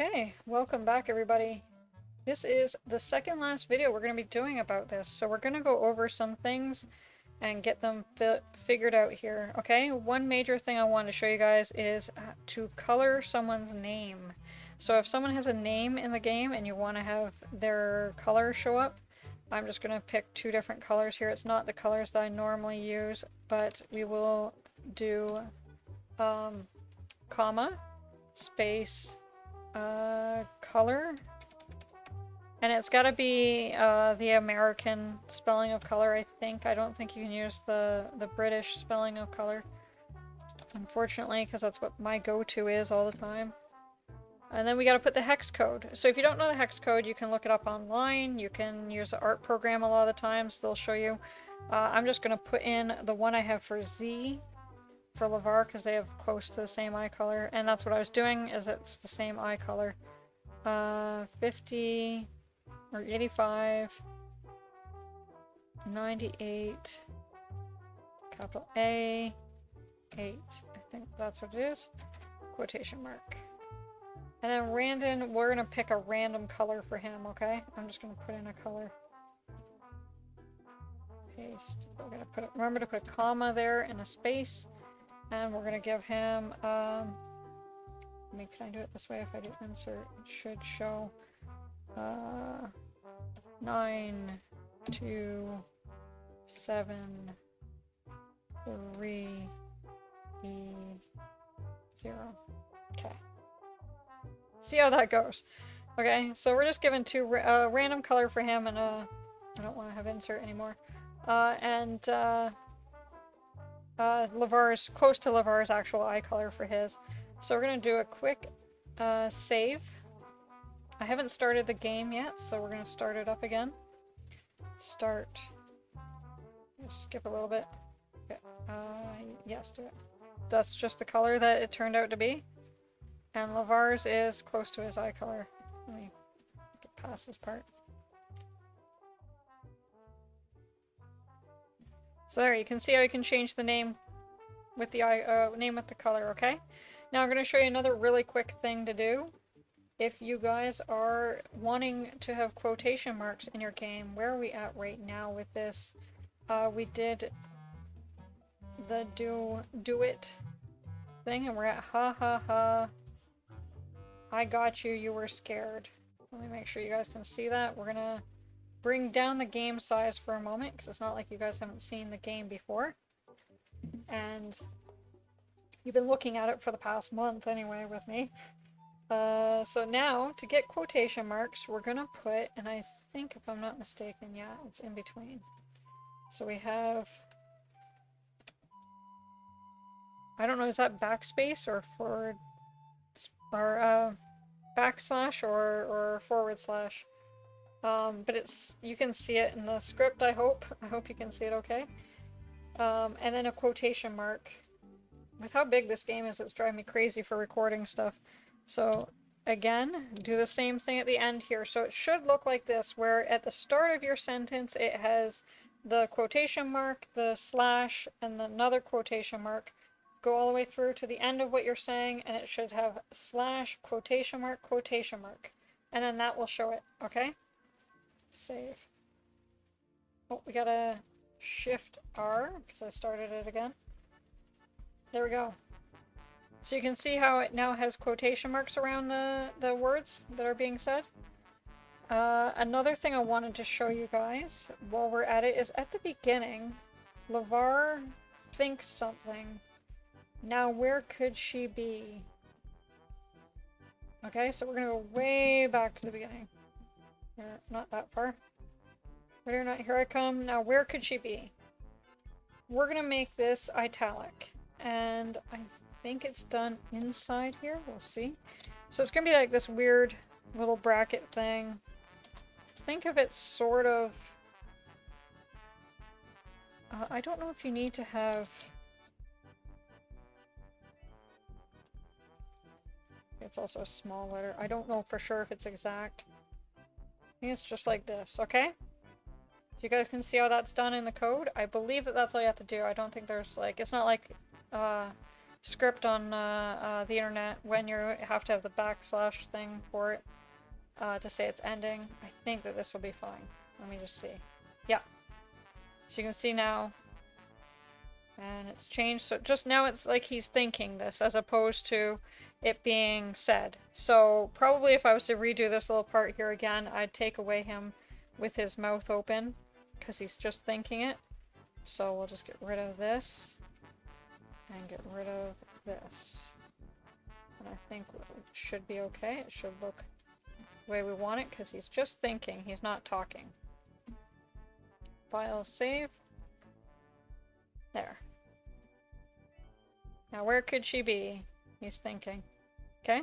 Okay, welcome back everybody. This is the second last video we're going to be doing about this, so we're going to go over some things and get them figured out here, okay? One major thing I want to show you guys is to color someone's name. So if someone has a name in the game and you want to have their color show up, I'm just going to pick two different colors here. It's not the colors that I normally use, but we will do comma, space, color, and it's got to be the American spelling of color, I think. I don't think you can use the British spelling of color, unfortunately, because that's what my go-to is all the time. And then we got to put the hex code. So if you don't know the hex code, you can look it up online. You can use the art program a lot of the times. They'll show you. I'm just going to put in the one I have for Z for LeVar because they have close to the same eye color, and that's what I was doing, is it's the same eye color. 50 or 85, 98, capital A, 8. I think that's what it is. Quotation mark. And then random, we're gonna pick a random color for him, okay? I'm just gonna put in a color. Paste. We're gonna put remember to put a comma there and a space. And we're gonna give him, can I do it this way? If I do insert, it should show, 9, 2, 7, 3, E, 0. Okay. See how that goes. Okay, so we're just giving two, random color for him and I don't want to have insert anymore. LeVar's, close to LeVar's actual eye color for his. So we're going to do a quick save. I haven't started the game yet, so we're going to start it up again. Start. Skip a little bit. Okay. Yes, do it. That's just the color that it turned out to be. And LeVar's is close to his eye color. Let me get past this part. So there, you can see how you can change the name with the name with the color, okay? Now I'm going to show you another really quick thing to do. If you guys are wanting to have quotation marks in your game, where are we at right now with this? We did the do it thing, and we're at ha ha ha. I got you, you were scared. Let me make sure you guys can see that. We're gonna bring down the game size for a moment, because it's not like you guys haven't seen the game before. And you've been looking at it for the past month anyway with me. So now, to get quotation marks, we're gonna put, and I think if I'm not mistaken, yeah, it's in between. So we have, I don't know, is that backspace or forward, or backslash or forward slash? But it's, you can see it in the script, I hope. I hope you can see it okay. And then a quotation mark. With how big this game is, it's driving me crazy for recording stuff. So, again, do the same thing at the end here. So it should look like this, where at the start of your sentence, it has the quotation mark, the slash, and another quotation mark. Go all the way through to the end of what you're saying, and it should have slash, quotation mark, quotation mark. And then that will show it, okay? Save. Oh, we gotta shift R, because I started it again. There we go. So you can see how it now has quotation marks around the words that are being said. Another thing I wanted to show you guys while we're at it is at the beginning, LeVar thinks something. Now where could she be? Okay, so we're gonna go way back to the beginning. Not that far. Ready or not, here I come. Now where could she be? We're gonna make this italic. And I think it's done inside here. We'll see. So it's gonna be like this weird little bracket thing. Think of it sort of... I don't know if you need to have... It's also a small letter. I don't know for sure if it's exact. I think it's just like this, okay? So you guys can see how that's done in the code. I believe that that's all you have to do. I don't think there's like... It's not like script on the internet when you have to have the backslash thing for it to say it's ending. I think that this will be fine. Let me just see. Yeah. So you can see now, and it's changed. So just now it's like he's thinking this as opposed to it being said. So probably if I was to redo this little part here again, I'd take away him with his mouth open because he's just thinking it. So we'll just get rid of this and get rid of this. And I think it should be okay. It should look the way we want it because he's just thinking. He's not talking. File save. There. Now where could she be? He's thinking. Okay.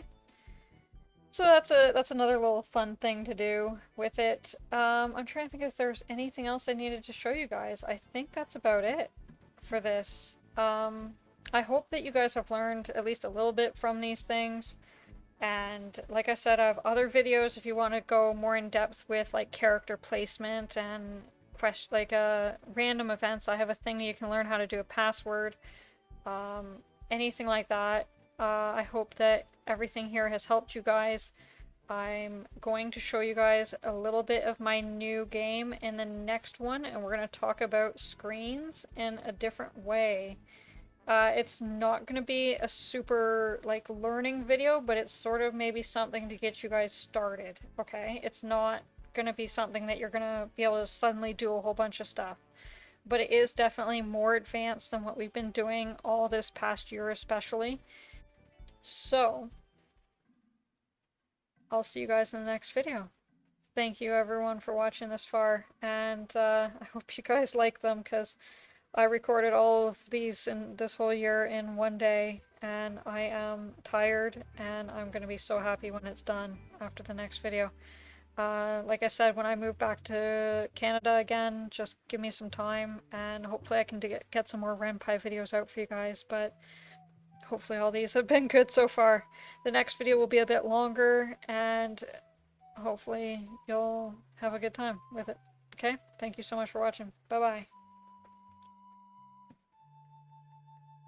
So that's another little fun thing to do with it. I'm trying to think if there's anything else I needed to show you guys. I think that's about it for this. I hope that you guys have learned at least a little bit from these things. And like I said, I have other videos if you want to go more in depth with like character placement and random events. I have a thing you can learn how to do a password. Anything like that. I hope that everything here has helped you guys. I'm going to show you guys a little bit of my new game in the next one, and we're going to talk about screens in a different way. It's not going to be a super, like, learning video, but it's sort of maybe something to get you guys started, okay? It's not going to be something that you're going to be able to suddenly do a whole bunch of stuff. But it is definitely more advanced than what we've been doing all this past year especially. So, I'll see you guys in the next video. Thank you everyone for watching this far, and I hope you guys like them, because I recorded all of these in this whole year in one day, and I am tired, and I'm going to be so happy when it's done after the next video. Like I said, when I move back to Canada again, just give me some time, and hopefully I can get some more Ren'py videos out for you guys, but hopefully all these have been good so far. The next video will be a bit longer, and hopefully you'll have a good time with it. Okay? Thank you so much for watching. Bye-bye.